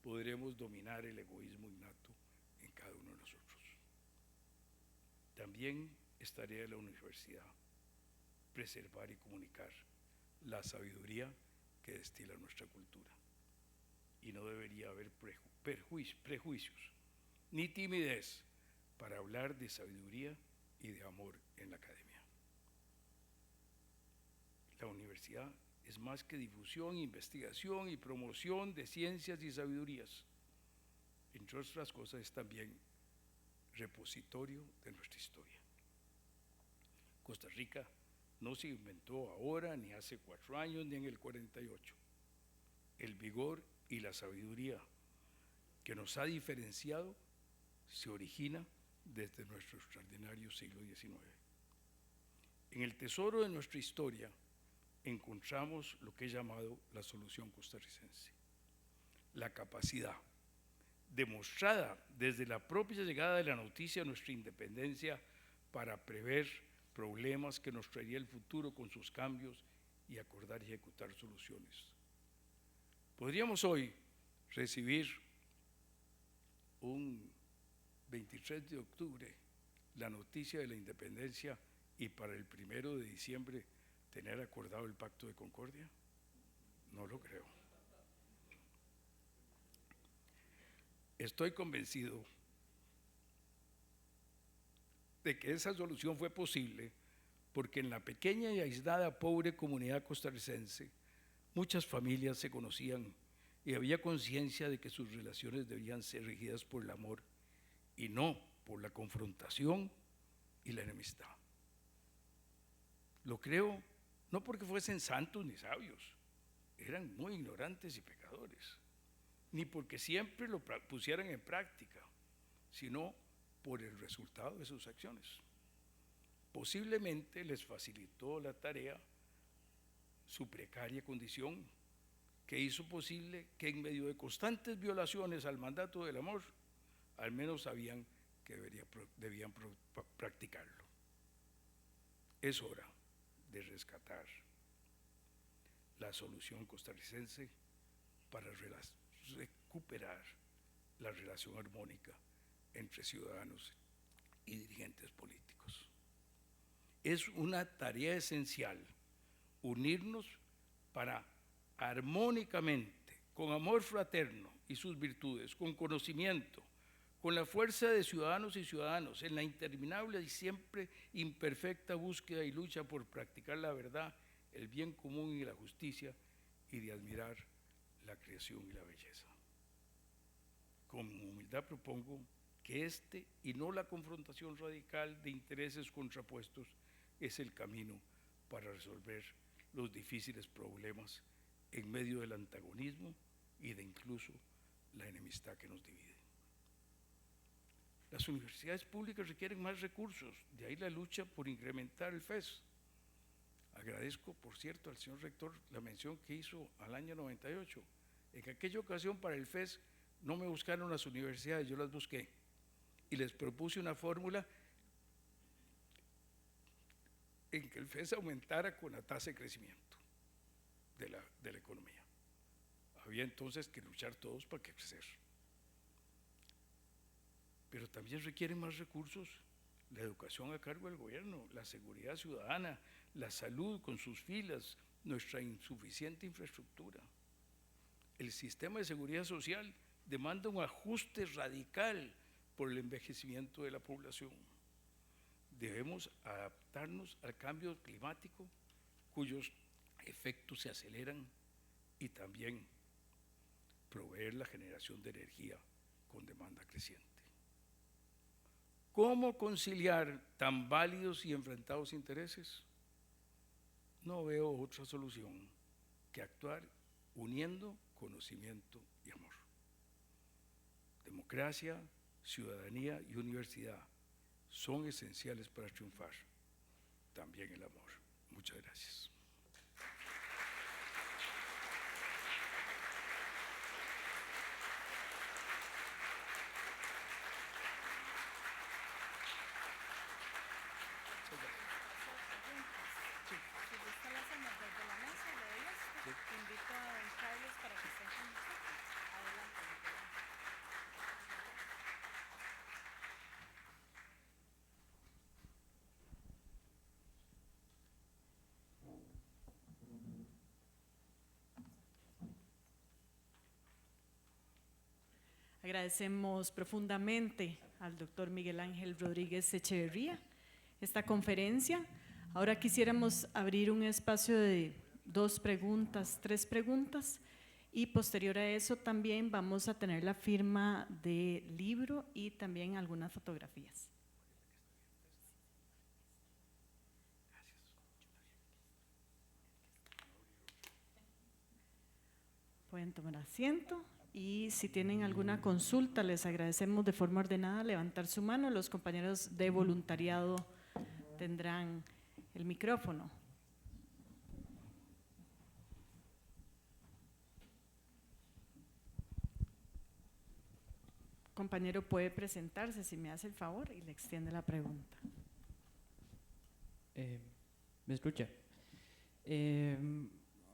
podremos dominar el egoísmo innato en cada uno de nosotros. También es tarea de la universidad preservar y comunicar la sabiduría que destila nuestra cultura. Y no debería haber prejuicios ni timidez para hablar de sabiduría y de amor en la academia. La universidad es más que difusión, investigación y promoción de ciencias y sabidurías. Entre otras cosas, es también repositorio de nuestra historia. Costa Rica no se inventó ahora, ni hace 4 años, ni en el 48. El vigor y la sabiduría que nos ha diferenciado se origina desde nuestro extraordinario siglo XIX. En el tesoro de nuestra historia encontramos lo que he llamado la solución costarricense. la capacidad demostrada desde la propia llegada de la noticia a nuestra independencia para prever problemas que nos traería el futuro con sus cambios y acordar y ejecutar soluciones. Podríamos hoy recibir un 23 de octubre la noticia de la independencia y para el 1 de diciembre tener acordado el Pacto de Concordia. No lo creo. Estoy convencido de que esa solución fue posible porque en la pequeña y aislada pobre comunidad costarricense muchas familias se conocían y había conciencia de que sus relaciones debían ser regidas por el amor y no por la confrontación y la enemistad. Lo creo no porque fuesen santos ni sabios, eran muy ignorantes y pecadores, ni porque siempre lo pusieran en práctica, sino por el resultado de sus acciones. Posiblemente les facilitó la tarea su precaria condición, que hizo posible que en medio de constantes violaciones al mandato del amor, al menos sabían que debían practicarlo. Es hora de rescatar la solución costarricense para recuperar la relación armónica entre ciudadanos y dirigentes políticos. Es una tarea esencial unirnos para armónicamente, con amor fraterno y sus virtudes, con conocimiento, con la fuerza de ciudadanos y ciudadanos, en la interminable y siempre imperfecta búsqueda y lucha por practicar la verdad, el bien común y la justicia, y de admirar la creación y la belleza. Con humildad propongo que y no la confrontación radical de intereses contrapuestos es el camino para resolver los difíciles problemas en medio del antagonismo y de incluso la enemistad que nos divide. Las universidades públicas requieren más recursos, de ahí la lucha por incrementar el FES. Agradezco, por cierto, al señor rector la mención que hizo al año 98. En aquella ocasión para el FES no me buscaron las universidades, yo las busqué y les propuse una fórmula en que el FES aumentara con la tasa de crecimiento de la economía. Había entonces que luchar todos para que crecer. Pero también requieren más recursos la educación a cargo del gobierno, la seguridad ciudadana, la salud con sus filas, nuestra insuficiente infraestructura. El sistema de seguridad social demanda un ajuste radical por el envejecimiento de la población. Debemos adaptarnos al cambio climático, cuyos efectos se aceleran, y también proveer la generación de energía con demanda creciente. ¿Cómo conciliar tan válidos y enfrentados intereses? No veo otra solución que actuar uniendo conocimiento y amor. Democracia, ciudadanía y universidad son esenciales para triunfar. También el amor. Muchas gracias. Agradecemos profundamente al doctor Miguel Ángel Rodríguez Echeverría esta conferencia. Ahora quisiéramos abrir un espacio de 2 preguntas, 3 preguntas, y posterior a eso también vamos a tener la firma del libro y también algunas fotografías. Pueden tomar asiento. Y si tienen alguna consulta, les agradecemos de forma ordenada levantar su mano. Los compañeros de voluntariado tendrán el micrófono. compañero puede presentarse, si me hace el favor, y le extiende la pregunta. ¿Me escucha?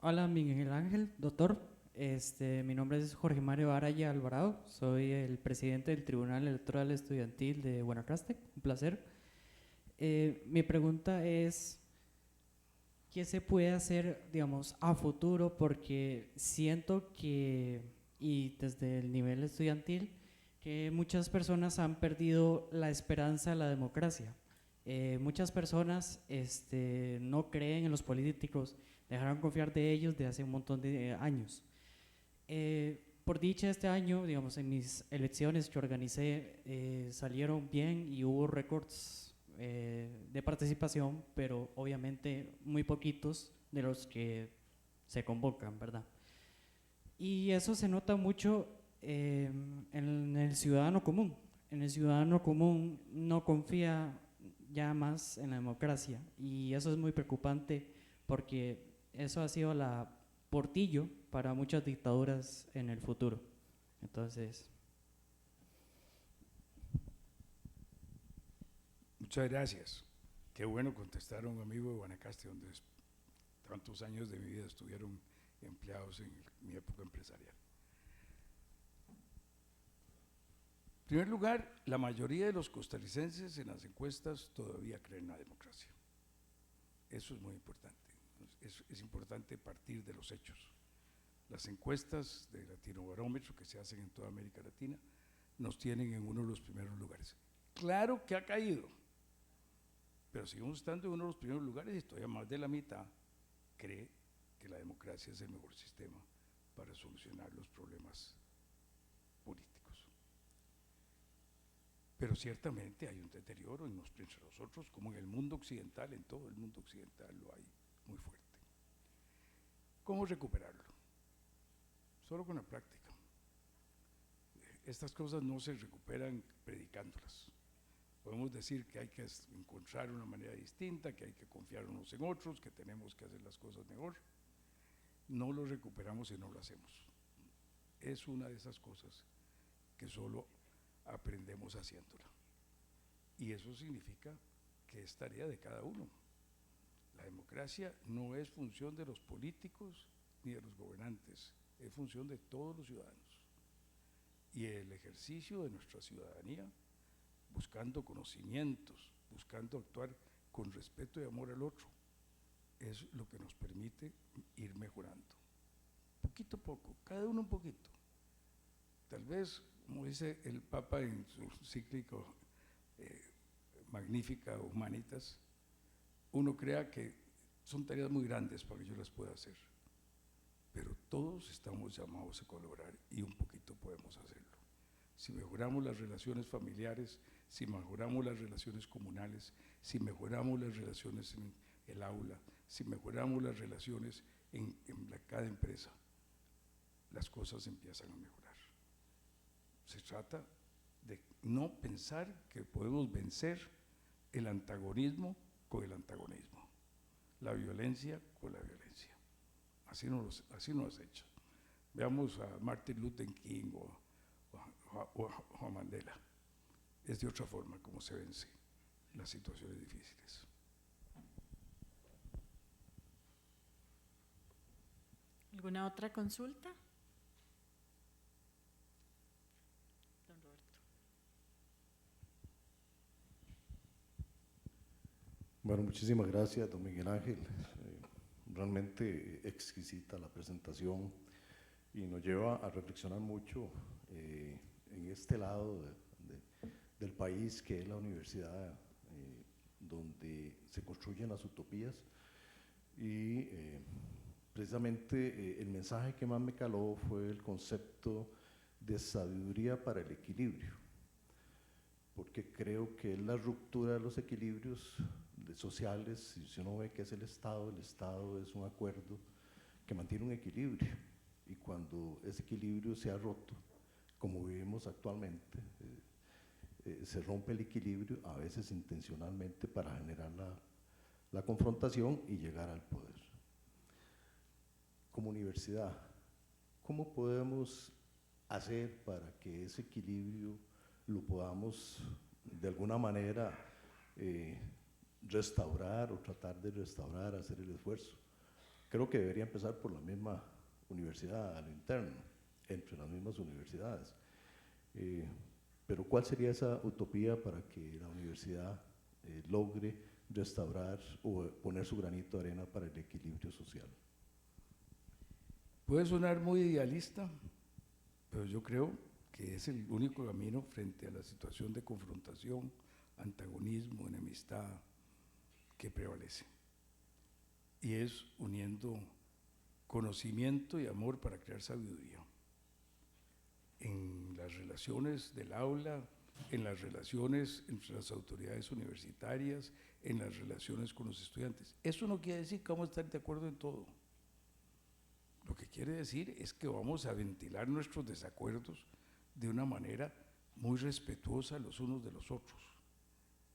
Hola, Miguel Ángel, doctor. Mi nombre es Jorge Mario Araya Alvarado, soy el presidente del Tribunal Electoral Estudiantil de Guanacaste, un placer. Mi pregunta es, ¿qué se puede hacer, digamos, a futuro? Porque siento que, y desde el nivel estudiantil, que muchas personas han perdido la esperanza en la democracia. Muchas personas no creen en los políticos, dejaron confiar de ellos de hace un montón de años. Por dicha, este año, digamos, en mis elecciones que organicé, salieron bien y hubo récords de participación, pero obviamente muy poquitos de los que se convocan, ¿verdad? Y eso se nota mucho en el ciudadano común. En el ciudadano común no confía ya más en la democracia, y eso es muy preocupante porque eso ha sido la portillo para muchas dictaduras en el futuro. Entonces, Muchas gracias. Qué bueno contestar a un amigo de Guanacaste, donde tantos años de mi vida estuvieron empleados en mi época empresarial. En primer lugar, la mayoría de los costarricenses en las encuestas todavía creen en la democracia. Eso es muy importante. Es importante partir de los hechos. Las encuestas de Latinobarómetro que se hacen en toda América Latina nos tienen en uno de los primeros lugares. Claro que ha caído, pero seguimos estando en uno de los primeros lugares y todavía más de la mitad cree que la democracia es el mejor sistema para solucionar los problemas políticos. Pero ciertamente hay un deterioro entre nosotros, como en el mundo occidental, en todo el mundo occidental lo hay muy fuerte. ¿Cómo recuperarlo? Solo con la práctica. Estas cosas no se recuperan predicándolas. Podemos decir que hay que encontrar una manera distinta, que hay que confiar unos en otros, que tenemos que hacer las cosas mejor. No lo recuperamos si no lo hacemos. Es una de esas cosas que solo aprendemos haciéndola. Y eso significa que es tarea de cada uno. La democracia no es función de los políticos ni de los gobernantes, es función de todos los ciudadanos. Y el ejercicio de nuestra ciudadanía, buscando conocimientos, buscando actuar con respeto y amor al otro, es lo que nos permite ir mejorando. Poquito a poco, cada uno un poquito. Tal vez, como dice el Papa en su encíclica Magnífica Humanitas, uno crea que son tareas muy grandes para que yo las pueda hacer, pero todos estamos llamados a colaborar y un poquito podemos hacerlo. Si mejoramos las relaciones familiares, si mejoramos las relaciones comunales, si mejoramos las relaciones en el aula, si mejoramos las relaciones en cada empresa, las cosas empiezan a mejorar. Se trata de no pensar que podemos vencer el antagonismo con el antagonismo, la violencia con la violencia. Así nos has hecho. Veamos a Martin Luther King o a Mandela. Es de otra forma como se vence las situaciones difíciles. ¿Alguna otra consulta? Don Roberto. Bueno, muchísimas gracias, don Miguel Ángel. Realmente exquisita la presentación y nos lleva a reflexionar mucho en este lado del país que es la universidad, donde se construyen las utopías y precisamente el mensaje que más me caló fue el concepto de sabiduría para el equilibrio, porque creo que es la ruptura de los equilibrios sociales. Si uno ve que es el Estado es un acuerdo que mantiene un equilibrio, y cuando ese equilibrio se ha roto, como vivimos actualmente, se rompe el equilibrio, a veces intencionalmente, para generar la confrontación y llegar al poder. Como universidad, ¿cómo podemos hacer para que ese equilibrio lo podamos de alguna manera restaurar o tratar de restaurar, hacer el esfuerzo. Creo que debería empezar por la misma universidad, a lo interno, entre las mismas universidades. Pero ¿cuál sería esa utopía para que la universidad logre restaurar o poner su granito de arena para el equilibrio social? Puede sonar muy idealista, pero yo creo que es el único camino frente a la situación de confrontación, antagonismo, enemistad que prevalece. Y es uniendo conocimiento y amor para crear sabiduría. En las relaciones del aula, en las relaciones entre las autoridades universitarias, en las relaciones con los estudiantes. Eso no quiere decir que vamos a estar de acuerdo en todo. Lo que quiere decir es que vamos a ventilar nuestros desacuerdos de una manera muy respetuosa los unos de los otros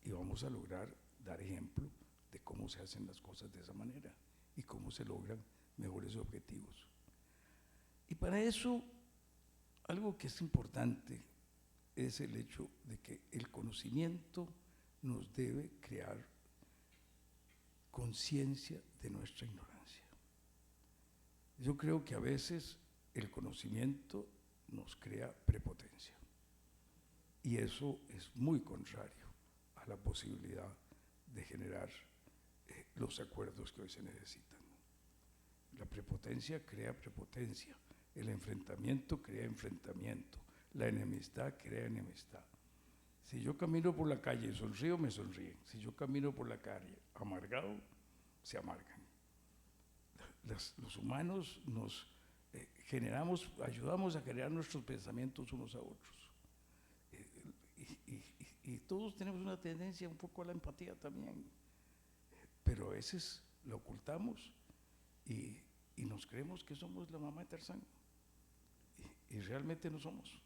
y vamos a lograr dar ejemplo de cómo se hacen las cosas de esa manera y cómo se logran mejores objetivos. Y para eso, algo que es importante es el hecho de que el conocimiento nos debe crear conciencia de nuestra ignorancia. Yo creo que a veces el conocimiento nos crea prepotencia y eso es muy contrario a la posibilidad de generar los acuerdos que hoy se necesitan. La prepotencia crea prepotencia, el enfrentamiento crea enfrentamiento, la enemistad crea enemistad. Si yo camino por la calle y sonrío, me sonríen. Si yo camino por la calle amargado, se amargan. Los humanos nos ayudamos a generar nuestros pensamientos unos a otros. Y todos tenemos una tendencia un poco a la empatía también, pero a veces la ocultamos y nos creemos que somos la mamá de Tarzán y realmente no somos.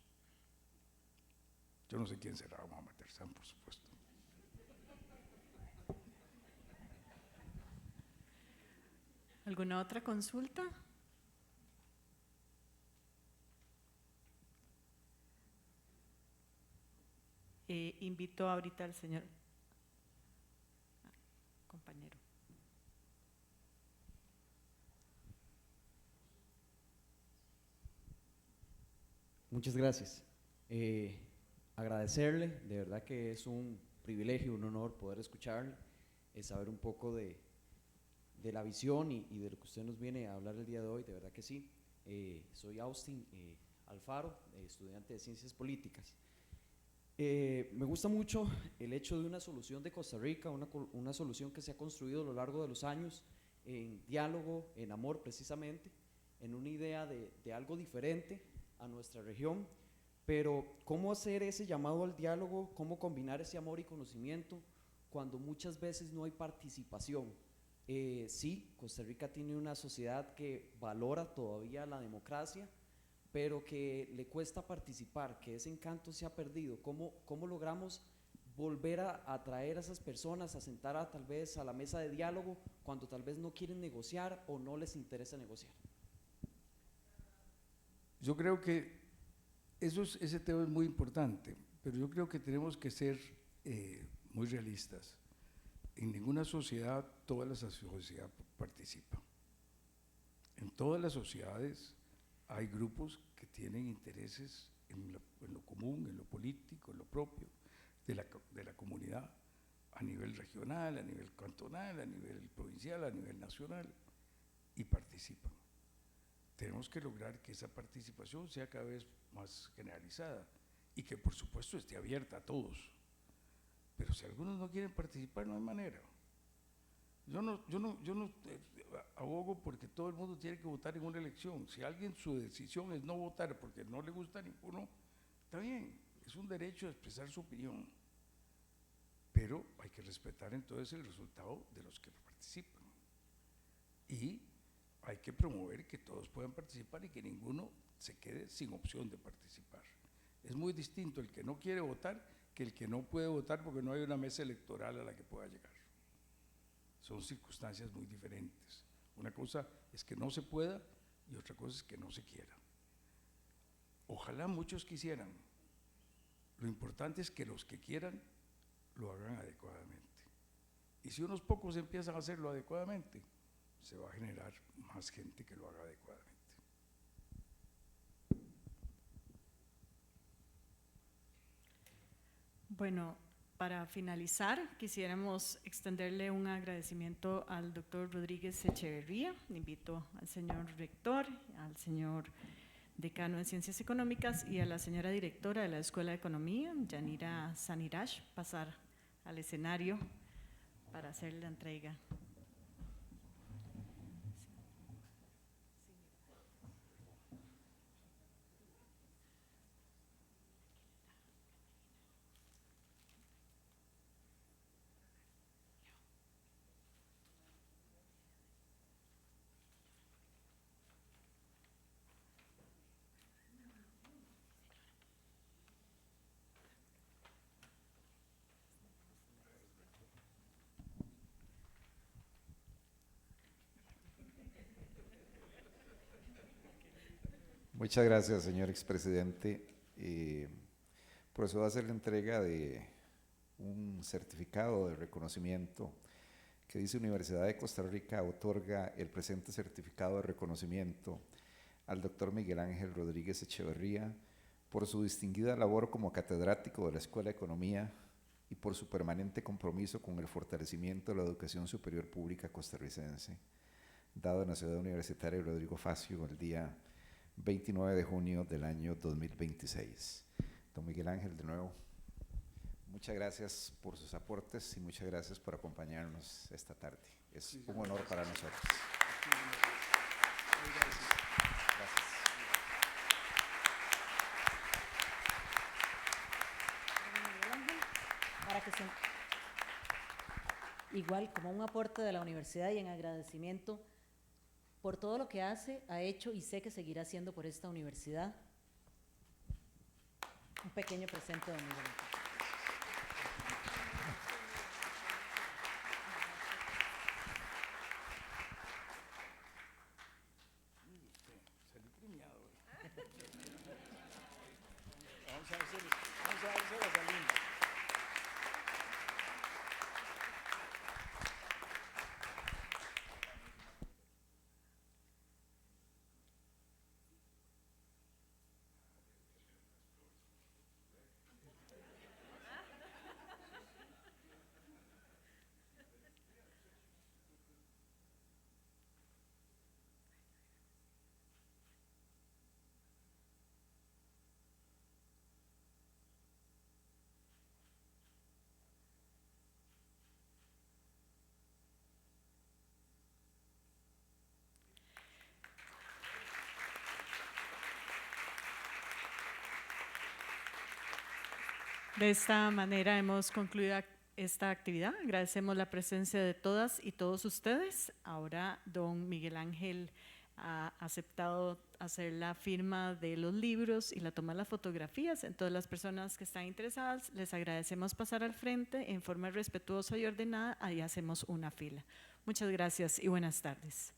Yo no sé quién será la mamá de Tarzán, por supuesto. ¿Alguna otra consulta? Invito ahorita al señor compañero. Muchas gracias. Agradecerle, de verdad que es un privilegio, un honor poder escucharle, saber un poco de la visión y de lo que usted nos viene a hablar el día de hoy, de verdad que sí. Soy Austin Alfaro, estudiante de Ciencias Políticas. Me gusta mucho el hecho de una solución de Costa Rica, una solución que se ha construido a lo largo de los años en diálogo, en amor precisamente, en una idea de algo diferente a nuestra región, pero ¿cómo hacer ese llamado al diálogo? ¿Cómo combinar ese amor y conocimiento cuando muchas veces no hay participación? Sí, Costa Rica tiene una sociedad que valora todavía la democracia, pero que le cuesta participar, que ese encanto se ha perdido. ¿Cómo logramos volver a atraer a esas personas a sentar tal vez a la mesa de diálogo cuando tal vez no quieren negociar o no les interesa negociar? Yo creo que ese tema es muy importante, pero yo creo que tenemos que ser muy realistas. En ninguna sociedad toda la sociedad participa. En todas las sociedades hay grupos que tienen intereses en lo común, en lo político, en lo propio de la comunidad, a nivel regional, a nivel cantonal, a nivel provincial, a nivel nacional, y participan. Tenemos que lograr que esa participación sea cada vez más generalizada y que por supuesto esté abierta a todos. Pero si algunos no quieren participar, no hay manera. Yo no abogo porque todo el mundo tiene que votar en una elección. Si alguien su decisión es no votar porque no le gusta a ninguno, está bien, es un derecho a expresar su opinión. Pero hay que respetar entonces el resultado de los que participan. Y hay que promover que todos puedan participar y que ninguno se quede sin opción de participar. Es muy distinto el que no quiere votar que el que no puede votar porque no hay una mesa electoral a la que pueda llegar. Son circunstancias muy diferentes. Una cosa es que no se pueda y otra cosa es que no se quiera. Ojalá muchos quisieran, Lo importante es que los que quieran lo hagan adecuadamente. Y si unos pocos empiezan a hacerlo adecuadamente, se va a generar más gente que lo haga adecuadamente. Bueno, para finalizar, quisiéramos extenderle un agradecimiento al doctor Rodríguez Echeverría. Invito al señor rector, al señor decano de Ciencias Económicas y a la señora directora de la Escuela de Economía, Yanira Sanirash, pasar al escenario para hacer la entrega. Muchas gracias, señor expresidente. Por eso va a hacer la entrega de un certificado de reconocimiento que dice Universidad de Costa Rica otorga el presente certificado de reconocimiento al doctor Miguel Ángel Rodríguez Echeverría por su distinguida labor como catedrático de la Escuela de Economía y por su permanente compromiso con el fortalecimiento de la educación superior pública costarricense, dado en la ciudad universitaria Rodrigo Facio el día 29 de junio del año 2026. Don Miguel Ángel, de nuevo, muchas gracias por sus aportes y muchas gracias por acompañarnos esta tarde. Es un honor para nosotros. Gracias. Para que igual como un aporte de la universidad y en agradecimiento por todo lo que hace, ha hecho y sé que seguirá haciendo por esta universidad. Un pequeño presente de Miguel Ángel. Salí premiado. Vamos a hacer la salida. De esta manera hemos concluido esta actividad. Agradecemos la presencia de todas y todos ustedes. Ahora don Miguel Ángel ha aceptado hacer la firma de los libros y la toma de las fotografías. Entonces, las personas que están interesadas, les agradecemos pasar al frente en forma respetuosa y ordenada. Ahí hacemos una fila. Muchas gracias y buenas tardes.